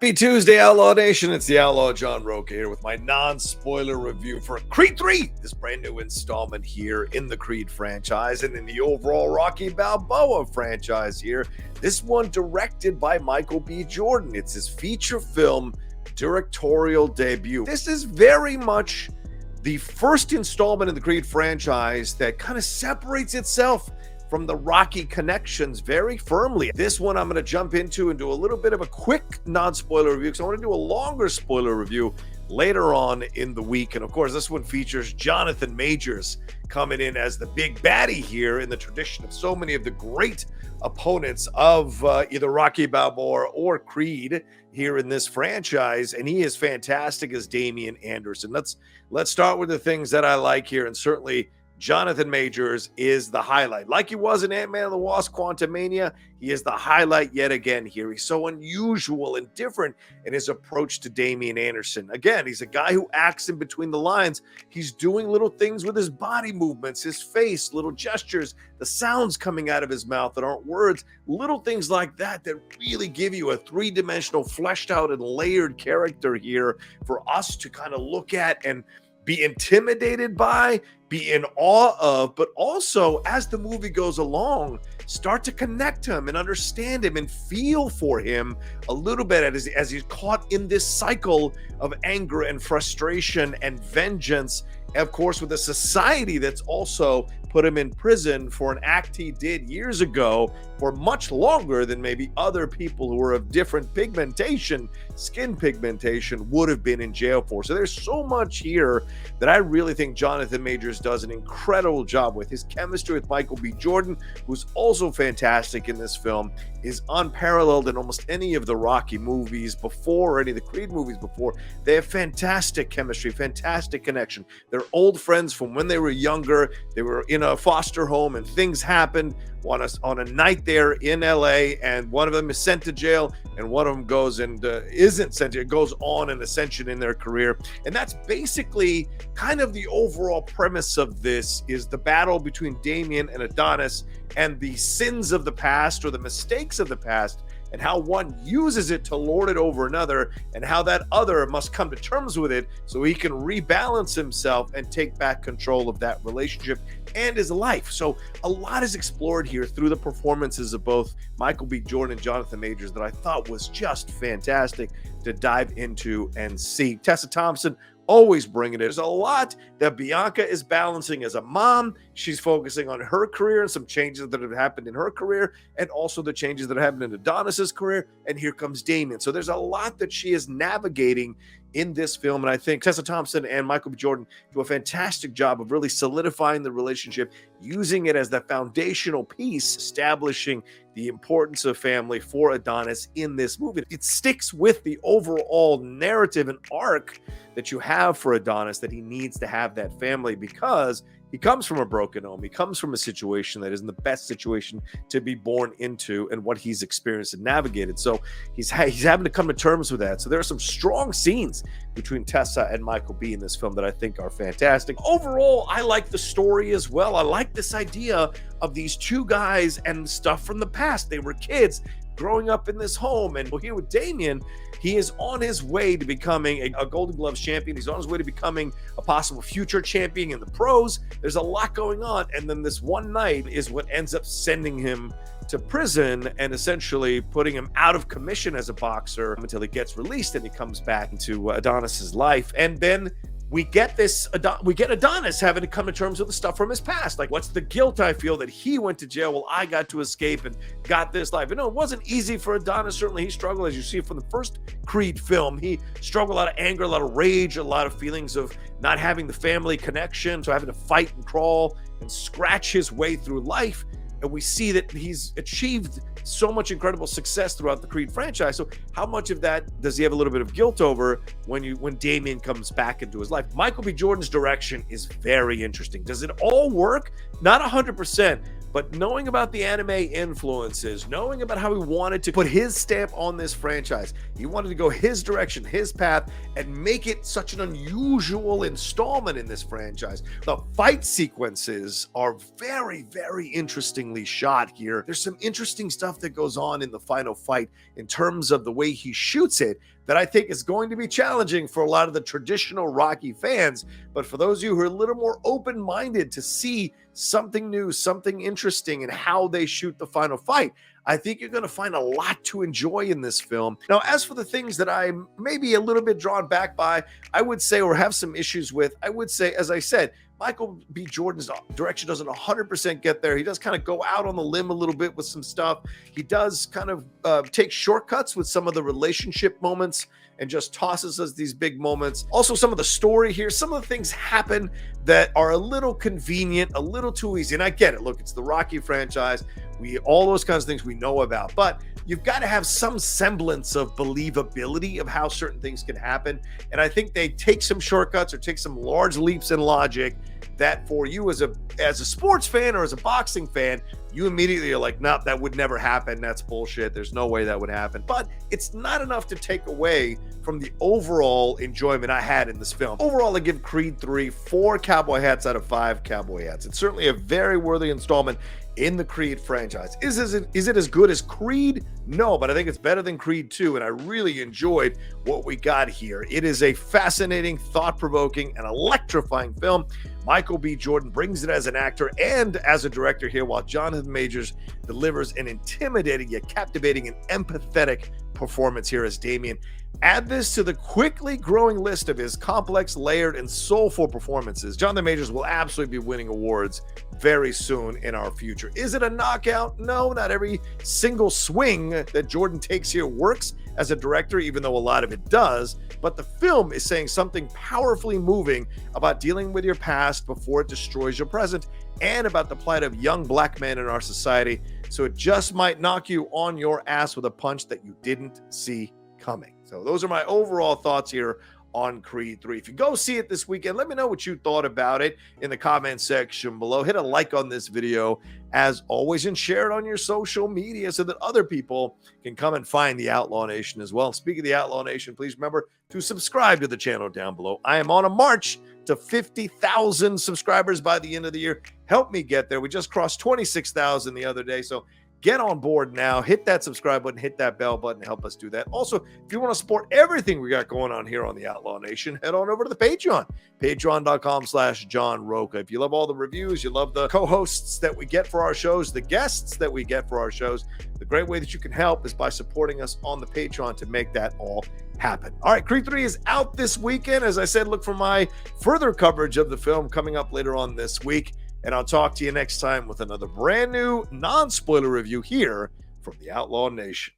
Happy Tuesday, Outlaw Nation. It's the Outlaw John Rocha here with my non-spoiler review for Creed 3, this brand new installment here in the Creed franchise and in the overall Rocky Balboa franchise here. This one directed by Michael B. Jordan. It's his feature film directorial debut. This is very much the first installment in the Creed franchise that kind of separates itself from the Rocky connections very firmly. This one I'm going to jump into and do a little bit of a quick non-spoiler review because I want to do a longer spoiler review later on in the week. And of course, this one features JOHNATHAN Majors coming in as the big baddie here in the tradition of so many of the great opponents of either Rocky Balboa or Creed here in this franchise. And he is fantastic as Damian Anderson. Let's start with the things that I like here, and certainly JOHNATHAN Majors is the highlight. Like he was in Ant-Man and the Wasp: Quantumania, he is the highlight yet again here. He's so unusual and different in his approach to Damian Anderson. Again, he's a guy who acts in between the lines. He's doing little things with his body movements, his face, little gestures, the sounds coming out of his mouth that aren't words, little things like that that really give you a three-dimensional, fleshed out and layered character here for us to kind of look at and be intimidated by, be in awe of, but also as the movie goes along, start to connect him and understand him and feel for him a little bit as he's caught in this cycle of anger and frustration and vengeance, of course, with a society that's also put him in prison for an act he did years ago for much longer than maybe other people who are of different pigmentation, skin pigmentation, would have been in jail for. So there's so much here that I really think JOHNATHAN Majors does an incredible job with. His chemistry with Michael B. Jordan, who's also fantastic in this film, is unparalleled in almost any of the Rocky movies before, or any of the Creed movies before. They have fantastic chemistry, fantastic connection. They're old friends from when they were younger. They were in a foster home and things happened on a night there in LA, and one of them is sent to jail and one of them goes and isn't sent to, goes on an ascension in their career. And that's basically kind of the overall premise of this, is the battle between Damian and Adonis and the sins of the past, or the mistakes of the past, and how one uses it to lord it over another, and how that other must come to terms with it so he can rebalance himself and take back control of that relationship and his life. So a lot is explored here through the performances of both Michael B. Jordan and JOHNATHAN Majors that I thought was just fantastic to dive into and see. Tessa Thompson always bringing it. There's a lot that Bianca is balancing as a mom. She's focusing on her career and some changes that have happened in her career, and also the changes that have happened in Adonis's career. And here comes Damian. So there's a lot that she is navigating in this film, and I think Tessa Thompson and Michael B. Jordan do a fantastic job of really solidifying the relationship, using it as the foundational piece, establishing the importance of family for Adonis in this movie. It sticks with the overall narrative and arc that you have for Adonis, that he needs to have that family because he comes from a broken home. He comes from a situation that isn't the best situation to be born into, and what he's experienced and navigated. So he's having to come to terms with that. So there are some strong scenes between Tessa and Michael B. in this film that I think are fantastic. Overall, I like the story as well. I like this idea of these two guys and stuff from the past. They were kids growing up in this home, and here with Damian, he is on his way to becoming a Golden Gloves champion. He's on his way to becoming a possible future champion in the pros. There's a lot going on, and then this one night is what ends up sending him to prison and essentially putting him out of commission as a boxer until he gets released and he comes back into Adonis's life. And then we get Adonis having to come to terms with the stuff from his past. Like, what's the guilt I feel that he went to jail while I got to escape and got this life? You know, it wasn't easy for Adonis. Certainly he struggled, as you see from the first Creed film. He struggled, a lot of anger, a lot of rage, a lot of feelings of not having the family connection, so having to fight and crawl and scratch his way through life. And we see that he's achieved so much incredible success throughout the Creed franchise. So how much of that does he have a little bit of guilt over when Damian comes back into his life? Michael B. Jordan's direction is very interesting. Does it all work? Not 100%, but knowing about the anime influences, knowing about how he wanted to put his stamp on this franchise, he wanted to go his direction, his path, and make it such an unusual installment in this franchise. The fight sequences are very, very interestingly shot here. There's some interesting stuff that goes on in the final fight in terms of the way he shoots it that I think is going to be challenging for a lot of the traditional Rocky fans. But for those of you who are a little more open-minded to see something new, something interesting in how they shoot the final fight, I think you're going to find a lot to enjoy in this film. Now, as for the things that I'm maybe a little bit drawn back by, I would say, or have some issues with, I would say, as I said, Michael B. Jordan's direction doesn't 100% get there. He does kind of go out on the limb a little bit with some stuff. He does kind of take shortcuts with some of the relationship moments and just tosses us these big moments. Also, some of the story here, some of the things happen that are a little convenient, a little too easy. And I get it. Look, it's the Rocky franchise. All those kinds of things we know about, but you've got to have some semblance of believability of how certain things can happen. And I think they take some shortcuts or take some large leaps in logic that for you as a sports fan or as a boxing fan, you immediately are like, nope, that would never happen. That's bullshit. There's no way that would happen. But it's not enough to take away from the overall enjoyment I had in this film. Overall, I give Creed 3 4 cowboy hats out of 5 cowboy hats. It's certainly a very worthy installment in the Creed franchise. Is it as good as Creed? No, but I think it's better than Creed 2, and I really enjoyed what we got here. It is a fascinating, thought-provoking, and electrifying film. Michael B. Jordan brings it as an actor and as a director here, while Jonathan Majors delivers an intimidating yet captivating and empathetic performance here as Damien. Add this to the quickly growing list of his complex, layered, and soulful performances. Jonathan Majors will absolutely be winning awards very soon in our future. Is it a knockout? No, not every single swing that Jordan takes here works as a director, even though a lot of it does. But the film is saying something powerfully moving about dealing with your past before it destroys your present, and about the plight of young black men in our society. So it just might knock you on your ass with a punch that you didn't see coming. So those are my overall thoughts here on Creed 3. If you go see it this weekend, let me know what you thought about it in the comment section below. Hit a like on this video as always, and share it on your social media so that other people can come and find the Outlaw Nation as well. Speaking of the Outlaw Nation, please remember to subscribe to the channel down below. I am on a march to 50,000 subscribers by the end of the year. Help me get there. We just crossed 26,000 the other day, so get on board now. Hit that subscribe button, hit that bell button, help us do that. Also, if you want to support everything we got going on here on the Outlaw Nation, head on over to the Patreon, patreon.com/John Rocha. If you love all the reviews, you love the co-hosts that we get for our shows, the guests that we get for our shows, the great way that you can help is by supporting us on the Patreon to make that all happen. All right, Creed 3 is out this weekend. As I said, look for my further coverage of the film coming up later on this week. And I'll talk to you next time with another brand new non-spoiler review here from the Outlaw Nation.